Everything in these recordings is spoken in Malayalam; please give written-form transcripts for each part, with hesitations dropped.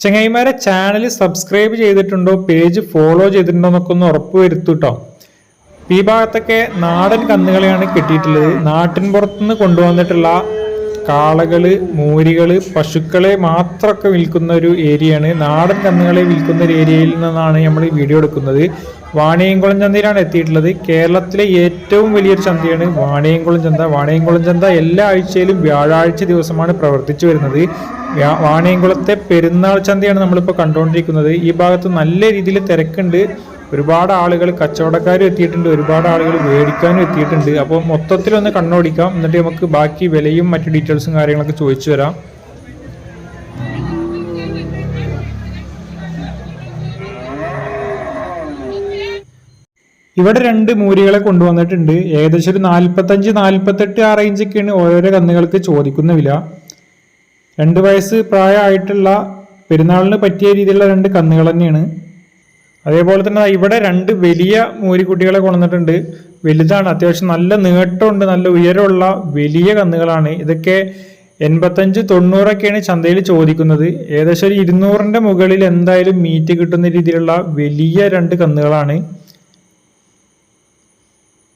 ചങ്ങായിമാരെ ചാനൽ സബ്സ്ക്രൈബ് ചെയ്തിട്ടുണ്ടോ, പേജ് ഫോളോ ചെയ്തിട്ടുണ്ടോ എന്നൊക്കെ ഒന്ന് ഉറപ്പ് വരുത്തൂട്ടോ. ഈ ഭാഗത്തൊക്കെ നാടൻ കന്നുകളെയാണ് കിട്ടിയിട്ടുള്ളത്. നാട്ടിൻ പുറത്തുനിന്ന് കൊണ്ടുവന്നിട്ടുള്ള കാളകള്, മൂരികള്, പശുക്കളെ മാത്രമൊക്കെ വിൽക്കുന്ന ഒരു ഏരിയയാണ്. നാടൻ കന്നുകളെ വിൽക്കുന്ന ഒരു ഏരിയയിൽ നിന്നാണ് നമ്മൾ ഈ വീഡിയോ എടുക്കുന്നത്. വാണിയംകുളം ചന്തയിലാണ് എത്തിയിട്ടുള്ളത്. കേരളത്തിലെ ഏറ്റവും വലിയൊരു ചന്തയാണ് വാണിയംകുളം ചന്ത. വാണിയംകുളം ചന്ത എല്ലാ ആഴ്ചയിലും വ്യാഴാഴ്ച ദിവസമാണ് പ്രവർത്തിച്ചു വരുന്നത്. വാണിയംകുളത്തെ പെരുന്നാൾ ചന്തയാണ് നമ്മളിപ്പോൾ കണ്ടുകൊണ്ടിരിക്കുന്നത്. ഈ ഭാഗത്ത് നല്ല രീതിയിൽ തിരക്കുണ്ട്. ഒരുപാട് ആളുകൾ, കച്ചവടക്കാരും എത്തിയിട്ടുണ്ട്, ഒരുപാട് ആളുകൾ മേടിക്കാനും എത്തിയിട്ടുണ്ട്. അപ്പോൾ മൊത്തത്തിലൊന്ന് കണ്ണോടിക്കാം, എന്നിട്ട് നമുക്ക് ബാക്കി വിലയും മറ്റു ഡീറ്റെയിൽസും കാര്യങ്ങളൊക്കെ ചോദിച്ചു വരാം. ഇവിടെ രണ്ട് മൂരികളെ കൊണ്ടുവന്നിട്ടുണ്ട്. ഏകദേശം ഒരു 45-48 ആ റേഞ്ചൊക്കെയാണ് ഓരോരോ കന്നുകൾക്ക് ചോദിക്കുന്ന വില. 2 വയസ്സ് പ്രായമായിട്ടുള്ള പെരുന്നാളിന് പറ്റിയ രീതിയിലുള്ള 2 കന്നുകൾ തന്നെയാണ്. അതേപോലെ തന്നെ ഇവിടെ 2 വലിയ മൂരിക്കുട്ടികളെ കൊണ്ടുവന്നിട്ടുണ്ട്. വലുതാണ്, അത്യാവശ്യം നല്ല നീട്ടമുണ്ട്, നല്ല ഉയരമുള്ള വലിയ കന്നുകളാണ്. ഇതൊക്കെ 85-90 ചന്തയിൽ ചോദിക്കുന്നത്. ഏകദേശം ഒരു 200ന്റെ മുകളിൽ എന്തായാലും മീറ്റ് കിട്ടുന്ന രീതിയിലുള്ള വലിയ 2 കന്നുകളാണ്.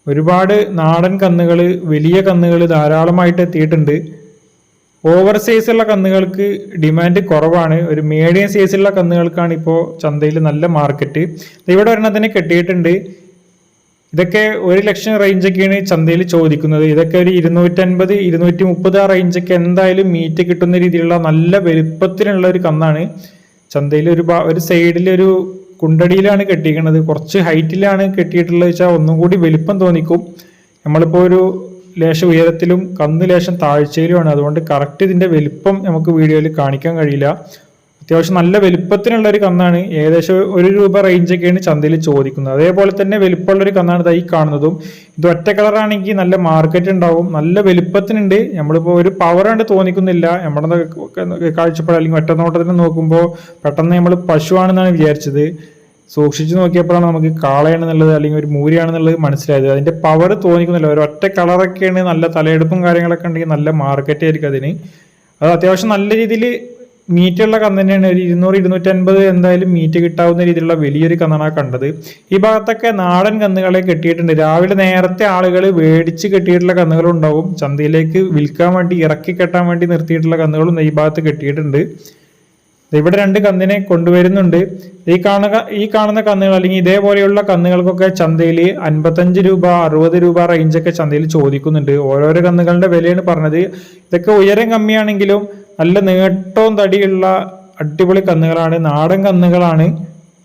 ഒരുപാട് നാടൻ കന്നുകൾ, വലിയ കന്നുകൾ ധാരാളമായിട്ട് എത്തിയിട്ടുണ്ട്. ഓവർ സൈസുള്ള കന്നുകൾക്ക് ഡിമാൻഡ് കുറവാണ്. ഒരു മീഡിയം സൈസുള്ള കന്നുകൾക്കാണ് ഇപ്പോൾ ചന്തയിൽ നല്ല മാർക്കറ്റ്. ഇവിടെ ഒരെണ്ണത്തിനെ കെട്ടിയിട്ടുണ്ട്. ഇതൊക്കെ 1 ലക്ഷം റേഞ്ചൊക്കെയാണ് ചന്തയിൽ ചോദിക്കുന്നത്. ഇതൊക്കെ ഒരു 250-230 ആ റേഞ്ചൊക്കെ എന്തായാലും മീറ്റ് കിട്ടുന്ന രീതിയിലുള്ള നല്ല വലുപ്പത്തിനുള്ള ഒരു കന്നാണ്. ചന്തയിൽ ഒരു സൈഡിൽ ഒരു കുണ്ടടിയിലാണ് കെട്ടിയിരിക്കുന്നത്. കുറച്ച് ഹൈറ്റിലാണ് കെട്ടിയിട്ടുള്ളത് വെച്ചാൽ ഒന്നും കൂടി വലിപ്പം തോന്നിക്കും. നമ്മളിപ്പോൾ ഒരു ലേശം ഉയരത്തിലും കന്ന് ലേശം താഴ്ചയിലുമാണ്. അതുകൊണ്ട് കറക്റ്റ് ഇതിൻ്റെ വലിപ്പം നമുക്ക് വീഡിയോയിൽ കാണിക്കാൻ കഴിയില്ല. അത്യാവശ്യം നല്ല വലിപ്പത്തിനുള്ള ഒരു കന്നാണ്. ഏകദേശം 1 രൂപ റേഞ്ചൊക്കെയാണ് ചന്തയിൽ ചോദിക്കുന്നത്. അതേപോലെ തന്നെ വലിപ്പമുള്ളൊരു കന്നാണ് ഈ കാണുന്നതും. ഇത് ഒറ്റ കളറാണെങ്കിൽ നല്ല മാർക്കറ്റ് ഉണ്ടാവും, നല്ല വലിപ്പത്തിനുണ്ട്. നമ്മളിപ്പോൾ ഒരു പവർ കണ്ട് തോന്നിക്കുന്നില്ല. നമ്മുടെ കാഴ്ചപ്പാട് അല്ലെങ്കിൽ ഒറ്റ നോട്ടത്തിന് നോക്കുമ്പോൾ പെട്ടെന്ന് നമ്മൾ പശുവാണെന്നാണ് വിചാരിച്ചത്. സൂക്ഷിച്ചു നോക്കിയപ്പോഴാണ് നമുക്ക് കാളയാണെന്നുള്ളത് അല്ലെങ്കിൽ ഒരു മൂരിയാണെന്നുള്ളത് മനസ്സിലായത്. അതിന്റെ പവർ തോന്നിക്കുന്നില്ല. ഒരു ഒറ്റ കളറൊക്കെയാണ്, നല്ല തലയെടുപ്പും കാര്യങ്ങളൊക്കെ ഉണ്ടെങ്കിൽ നല്ല മാർക്കറ്റ് ആയിരിക്കും അതിന്. അത് അത്യാവശ്യം നല്ല രീതിയിൽ മീറ്റുള്ള കന്ന് തന്നെയാണ്. ഒരു 200-250 എന്തായാലും മീറ്റ് കിട്ടാവുന്ന രീതിയിലുള്ള വലിയൊരു കന്നാണ് കണ്ടത്. ഈ ഭാഗത്തൊക്കെ നാടൻ കന്നുകളെ കെട്ടിയിട്ടുണ്ട്. രാവിലെ നേരത്തെ ആളുകൾ മേടിച്ച് കെട്ടിയിട്ടുള്ള കന്നുകളുണ്ടാവും. ചന്തയിലേക്ക് വിൽക്കാൻ വേണ്ടി ഇറക്കി കെട്ടാൻ വേണ്ടി നിർത്തിയിട്ടുള്ള കന്നുകളും ഈ ഭാഗത്ത് കെട്ടിയിട്ടുണ്ട്. ഇവിടെ 2 കന്നിനെ കൊണ്ടുവരുന്നുണ്ട്. ഈ കാണുന്ന കന്നുകൾ അല്ലെങ്കിൽ ഇതേപോലെയുള്ള കന്നുകൾക്കൊക്കെ ചന്തയിൽ 55 രൂപ 60 രൂപ റേഞ്ചൊക്കെ ചന്തയിൽ ചോദിക്കുന്നുണ്ട്. ഓരോരോ കന്നുകളുടെ വിലയാണ് പറഞ്ഞത്. ഇതൊക്കെ ഉയരം കമ്മിയാണെങ്കിലും നല്ല നീട്ടവും തടിയുള്ള അടിപൊളി കന്നുകളാണ്, നാടൻ കന്നുകളാണ്,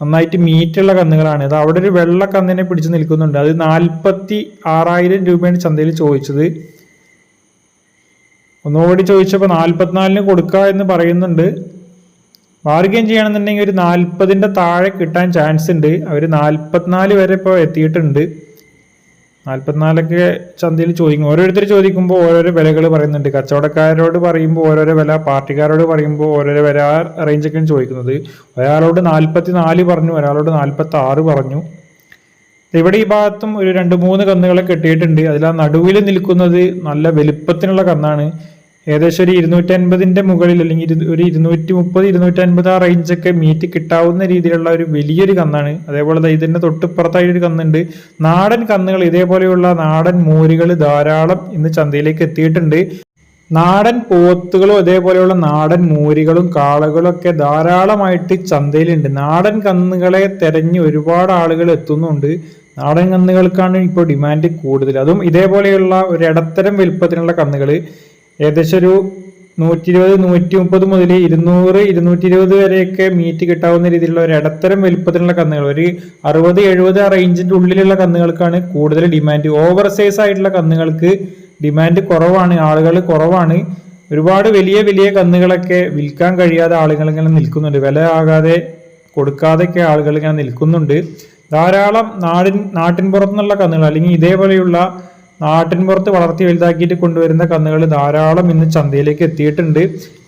നന്നായിട്ട് മീറ്റുള്ള കന്നുകളാണ്. അത് അവിടെ ഒരു വെള്ള കന്നിനെ പിടിച്ചു നിൽക്കുന്നുണ്ട്. അത് 46,000 രൂപയാണ് ചന്തയിൽ ചോദിച്ചത്. ഒന്നുകൂടി ചോദിച്ചപ്പോൾ 44 കൊടുക്കുക എന്ന് പറയുന്നുണ്ട്. ബാർഗെയിൻ ചെയ്യണമെന്നുണ്ടെങ്കിൽ ഒരു 40ന്റെ താഴെ കിട്ടാൻ ചാൻസ് ഉണ്ട്. അവർ 44 വരെ ഇപ്പോൾ എത്തിയിട്ടുണ്ട്. 44 ചന്തയിൽ ചോദിക്കും. ഓരോരുത്തർ ചോദിക്കുമ്പോൾ ഓരോരോ വിലകൾ പറയുന്നുണ്ട്. കച്ചവടക്കാരോട് പറയുമ്പോൾ ഓരോരോ വില, പാർട്ടിക്കാരോട് പറയുമ്പോൾ ഓരോരോ വില റേഞ്ചൊക്കെയാണ് ചോദിക്കുന്നത്. ഒരാളോട് 44 പറഞ്ഞു, ഒരാളോട് 46 പറഞ്ഞു. ഇവിടെ ഈ ഭാഗത്തും ഒരു 2-3 കന്നുകളെ കെട്ടിയിട്ടുണ്ട്. അതിൽ ആ നടുവിൽ നിൽക്കുന്നത് നല്ല വലുപ്പത്തിനുള്ള കന്നാണ്. ഏകദേശം ഒരു 250ന്റെ മുകളിൽ അല്ലെങ്കിൽ ഒരു 230-250 ആ റേഞ്ചൊക്കെ മീറ്റ് കിട്ടാവുന്ന രീതിയിലുള്ള ഒരു വലിയൊരു കന്നാണ്. അതേപോലെ ഇതിന്റെ തൊട്ടിപ്പുറത്തായിട്ട് ഒരു കന്നുണ്ട്. നാടൻ കന്നുകൾ, ഇതേപോലെയുള്ള നാടൻ മൂരികൾ ധാരാളം ഇന്ന് ചന്തയിലേക്ക് എത്തിയിട്ടുണ്ട്. നാടൻ പോത്തുകളും അതേപോലെയുള്ള നാടൻ മൂരികളും കാളകളും ഒക്കെ ധാരാളമായിട്ട് ചന്തയിലുണ്ട്. നാടൻ കന്നുകളെ തെരഞ്ഞ് ഒരുപാട് ആളുകൾ എത്തുന്നുണ്ട്. നാടൻ കന്നുകൾക്കാണ് ഇപ്പോൾ ഡിമാൻഡ് കൂടുതൽ. അതും ഇതേപോലെയുള്ള ഒരു ഇടത്തരം വലുപ്പത്തിനുള്ള കന്നുകൾ. ഏകദേശം ഒരു 120-130 മുതൽ 200-220 വരെയൊക്കെ മീറ്റ് കിട്ടാവുന്ന രീതിയിലുള്ള ഒരു ഇടത്തരം വലുപ്പത്തിലുള്ള കന്നുകൾ, ഒരു 60-70 ആ റേഞ്ചിന്റെ ഉള്ളിലുള്ള കന്നുകൾക്കാണ് കൂടുതൽ ഡിമാൻഡ്. ഓവർ സൈസ് ആയിട്ടുള്ള കന്നുകൾക്ക് ഡിമാൻഡ് കുറവാണ്, ആളുകൾ കുറവാണ്. ഒരുപാട് വലിയ വലിയ കന്നുകളൊക്കെ വിൽക്കാൻ കഴിയാതെ ആളുകൾ ഇങ്ങനെ നിൽക്കുന്നുണ്ട്. വില ആകാതെ കൊടുക്കാതെയൊക്കെ ആളുകൾ ഇങ്ങനെ നിൽക്കുന്നുണ്ട്. ധാരാളം നാട്ടിൻ പുറത്തുനിന്നുള്ള കന്നുകൾ അല്ലെങ്കിൽ ഇതേപോലെയുള്ള നാട്ടിൻ പുറത്ത് വളർത്തി വലുതാക്കിയിട്ട് കൊണ്ടുവരുന്ന കന്നുകൾ ധാരാളം ഇന്ന് ചന്തയിലേക്ക് എത്തിയിട്ടുണ്ട്.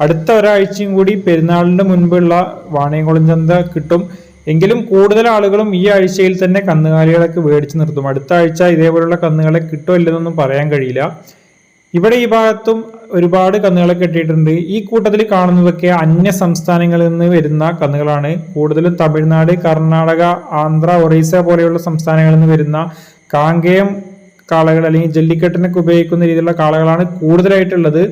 അടുത്ത ഒരാഴ്ചയും കൂടി പെരുന്നാളിന് മുൻപുള്ള വാണിയംകുളം ചന്ത കിട്ടും. എങ്കിലും കൂടുതൽ ആളുകളും ഈ ആഴ്ചയിൽ തന്നെ കന്നുകാലികളൊക്കെ മേടിച്ച് നിർത്തും. അടുത്ത ആഴ്ച ഇതേപോലുള്ള കന്നുകളെ കിട്ടോ ഇല്ലെന്നൊന്നും പറയാൻ കഴിയില്ല. ഇവിടെ ഈ ഭാഗത്തും ഒരുപാട് കന്നുകളെ കെട്ടിയിട്ടുണ്ട്. ഈ കൂട്ടത്തിൽ കാണുന്നതൊക്കെ അന്യ സംസ്ഥാനങ്ങളിൽ നിന്ന് വരുന്ന കന്നുകളാണ്. കൂടുതലും തമിഴ്നാട്, കർണാടക, ആന്ധ്ര, ഒറീസ പോലെയുള്ള സംസ്ഥാനങ്ങളിൽ നിന്ന് വരുന്ന കാങ്കേയം കാളകൾ അല്ലെങ്കിൽ ജല്ലിക്കെട്ടിനൊക്കെ ഉപയോഗിക്കുന്ന രീതിയിലുള്ള കാളകളാണ് കൂടുതലായിട്ടുള്ളത്.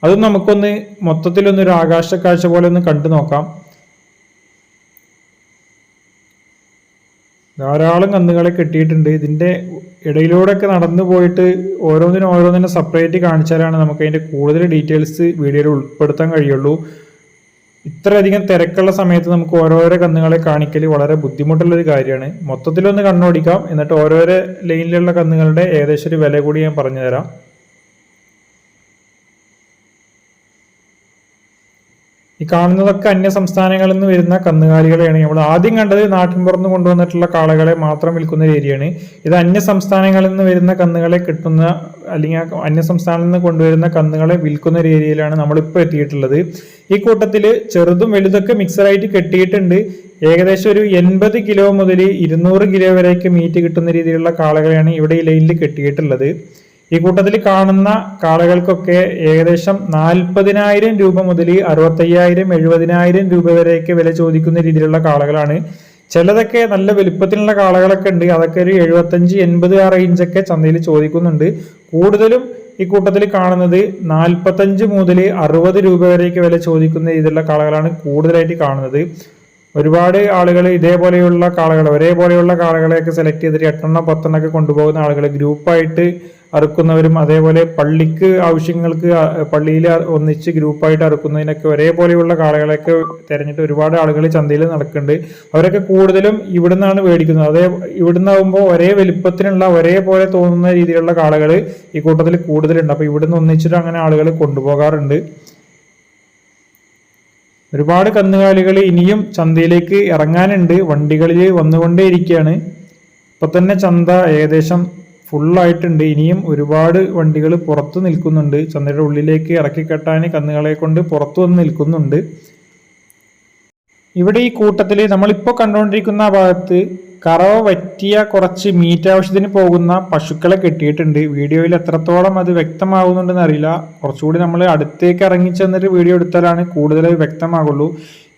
അതും നമുക്കൊന്ന് മൊത്തത്തിലൊന്നൊരു ആകാശ കാഴ്ച പോലെ ഒന്ന് കണ്ടു നോക്കാം. ധാരാളം കന്നുകളെ കെട്ടിയിട്ടുണ്ട്. ഇതിന്റെ ഇടയിലൂടെയൊക്കെ നടന്നു പോയിട്ട് ഓരോന്നിനും സെപ്പറേറ്റ് കാണിച്ചാലാണ് നമുക്ക് അതിന്റെ കൂടുതൽ ഡീറ്റെയിൽസ് വീഡിയോയിൽ ഉൾപ്പെടുത്താൻ കഴിയുള്ളൂ. ഇത്രയധികം തിരക്കുള്ള സമയത്ത് നമുക്ക് ഓരോരോ കന്നുകളെ കാണിക്കൽ വളരെ ബുദ്ധിമുട്ടുള്ളൊരു കാര്യമാണ്. മൊത്തത്തിലൊന്ന് കണ്ണോടിക്കാം, എന്നിട്ട് ഓരോരോ ലൈനിലുള്ള കന്നുകളുടെ ഏകദേശം ഒരു വില കൂടി ഞാൻ പറഞ്ഞു തരാം. ഈ കാണുന്നതൊക്കെ അന്യ സംസ്ഥാനങ്ങളിൽ നിന്ന് വരുന്ന കന്നുകാലികളെയാണ്. നമ്മൾ ആദ്യം കണ്ടത് നാട്ടിൻപുറത്ത് കൊണ്ടുവന്നിട്ടുള്ള കാളകളെ മാത്രം വിൽക്കുന്ന ഒരു ഏരിയയാണ്. ഇത് അന്യ സംസ്ഥാനങ്ങളിൽ നിന്ന് വരുന്ന കന്നുകളെ കിട്ടുന്ന അല്ലെങ്കിൽ അന്യ സംസ്ഥാനങ്ങളിൽ നിന്ന് കൊണ്ടുവരുന്ന കന്നുകളെ വിൽക്കുന്ന ഒരു ഏരിയയിലാണ് നമ്മളിപ്പോൾ എത്തിയിട്ടുള്ളത്. ഈ കൂട്ടത്തിൽ ചെറുതും വലുതൊക്കെ മിക്സറായിട്ട് കെട്ടിയിട്ടുണ്ട്. ഏകദേശം ഒരു 80 കിലോ മുതൽ 200 കിലോ വരെയൊക്കെ മീറ്റ് കിട്ടുന്ന രീതിയിലുള്ള കാളകളെയാണ് ഇവിടെ ഈ ലൈനിൽ കെട്ടിയിട്ടുള്ളത്. ഈ കൂട്ടത്തിൽ കാണുന്ന കാളകൾക്കൊക്കെ ഏകദേശം 40,000 രൂപ മുതൽ 65,000 70,000 രൂപ വരെയൊക്കെ വില ചോദിക്കുന്ന രീതിയിലുള്ള കാളകളാണ്. ചിലതൊക്കെ നല്ല വലുപ്പത്തിലുള്ള കാളകളൊക്കെ ഉണ്ട്. അതൊക്കെ ഒരു 75-80 ആ റേഞ്ചൊക്കെ ചന്തയിൽ ചോദിക്കുന്നുണ്ട്. കൂടുതലും ഈ കൂട്ടത്തിൽ കാണുന്നത് 45 മുതൽ 60 രൂപ വരെയൊക്കെ വില ചോദിക്കുന്ന രീതിയിലുള്ള കാളകളാണ് കൂടുതലായിട്ട് കാണുന്നത്. ഒരുപാട് ആളുകൾ ഇതേപോലെയുള്ള കാളകൾ ഒരേപോലെയുള്ള കാളകളെയൊക്കെ സെലക്ട് ചെയ്തിട്ട് 8 10 ഒക്കെ കൊണ്ടുപോകുന്ന ആളുകൾ ഗ്രൂപ്പായിട്ട് അറുക്കുന്നവരും അതേപോലെ പള്ളിക്ക് ആവശ്യങ്ങൾക്ക് പള്ളിയിൽ ഒന്നിച്ച് ഗ്രൂപ്പായിട്ട് അറുക്കുന്നതിനൊക്കെ ഒരേപോലെയുള്ള കാളകളൊക്കെ തിരഞ്ഞിട്ട് ഒരുപാട് ആളുകൾ ചന്തയിൽ നടക്കുന്നുണ്ട്. അവരൊക്കെ കൂടുതലും ഇവിടുന്നാണ് മേടിക്കുന്നത്. ഇവിടുന്നാകുമ്പോൾ ഒരേ വലുപ്പത്തിനുള്ള ഒരേപോലെ തോന്നുന്ന രീതിയിലുള്ള കാളകൾ ഈ കൂട്ടത്തിൽ കൂടുതലുണ്ട്. അപ്പൊ ഇവിടുന്ന് ഒന്നിച്ചിട്ട് അങ്ങനെ ആളുകൾ കൊണ്ടുപോകാറുണ്ട്. ഒരുപാട് കന്നുകാലികൾ ഇനിയും ചന്തയിലേക്ക് ഇറങ്ങാനുണ്ട്. വണ്ടികളിൽ വന്നുകൊണ്ടേയിരിക്കുകയാണ്. ഇപ്പൊ തന്നെ ചന്ത ഏകദേശം ഫുള്ളായിട്ടുണ്ട്. ഇനിയും ഒരുപാട് വണ്ടികൾ പുറത്ത് നിൽക്കുന്നുണ്ട്. ചന്തയുടെ ഉള്ളിലേക്ക് ഇറക്കി കെട്ടാൻ കന്നുകളെ കൊണ്ട് പുറത്തു വന്ന് നിൽക്കുന്നുണ്ട്. ഇവിടെ ഈ കൂട്ടത്തിൽ നമ്മളിപ്പോൾ കണ്ടുകൊണ്ടിരിക്കുന്ന ഭാഗത്ത് കറവ പറ്റിയ കുറച്ച് മീറ്റ് ആവശ്യത്തിന് പോകുന്ന പശുക്കളെ കെട്ടിയിട്ടുണ്ട്. വീഡിയോയിൽ എത്രത്തോളം അത് വ്യക്തമാകുന്നുണ്ടെന്ന് അറിയില്ല. കുറച്ചുകൂടി നമ്മൾ അടുത്തേക്ക് ഇറങ്ങി ചെന്നിട്ട് വീഡിയോ എടുത്താലാണ് കൂടുതൽ വ്യക്തമാകുള്ളൂ.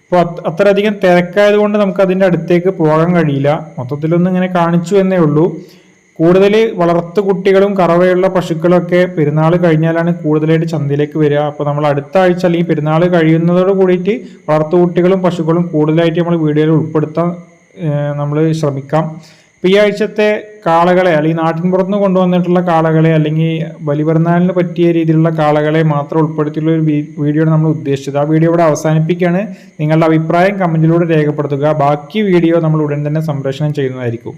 ഇപ്പോൾ അത്രയധികം തിരക്കായത് കൊണ്ട് നമുക്ക് അതിൻ്റെ അടുത്തേക്ക് പോകാൻ കഴിയില്ല. മൊത്തത്തിലൊന്നും ഇങ്ങനെ കാണിച്ചു എന്നേ ഉള്ളൂ. കൂടുതൽ വളർത്തു കുട്ടികളും കറവയുള്ള പശുക്കളൊക്കെ പെരുന്നാൾ കഴിഞ്ഞാലാണ് കൂടുതലായിട്ട് ചന്തയിലേക്ക് വരിക. അപ്പോൾ നമ്മൾ അടുത്ത ആഴ്ച അല്ലെങ്കിൽ പെരുന്നാൾ കഴിയുന്നതോട് കൂടിയിട്ട് വളർത്തു കുട്ടികളും പശുക്കളും കൂടുതലായിട്ട് നമ്മൾ വീഡിയോയിൽ ഉൾപ്പെടുത്താൻ നമ്മൾ ശ്രമിക്കാം. അപ്പോൾ ഈ ആഴ്ചത്തെ കാളകളെ അല്ലെങ്കിൽ നാട്ടിൻപുറത്തുനിന്ന് കൊണ്ടുവന്നിട്ടുള്ള കാളകളെ അല്ലെങ്കിൽ ബലിപെരുന്നാളിന് പറ്റിയ രീതിയിലുള്ള കാളകളെ മാത്രം ഉൾപ്പെടുത്തിയുള്ള ഒരു വീഡിയോ നമ്മൾ ഉദ്ദേശിച്ചത്. ആ വീഡിയോ ഇവിടെ അവസാനിപ്പിക്കുകയാണ്. നിങ്ങളുടെ അഭിപ്രായം കമൻറ്റിലൂടെ രേഖപ്പെടുത്തുക. ബാക്കി വീഡിയോ നമ്മൾ ഉടൻ തന്നെ സംപ്രേഷണം ചെയ്യുന്നതായിരിക്കും.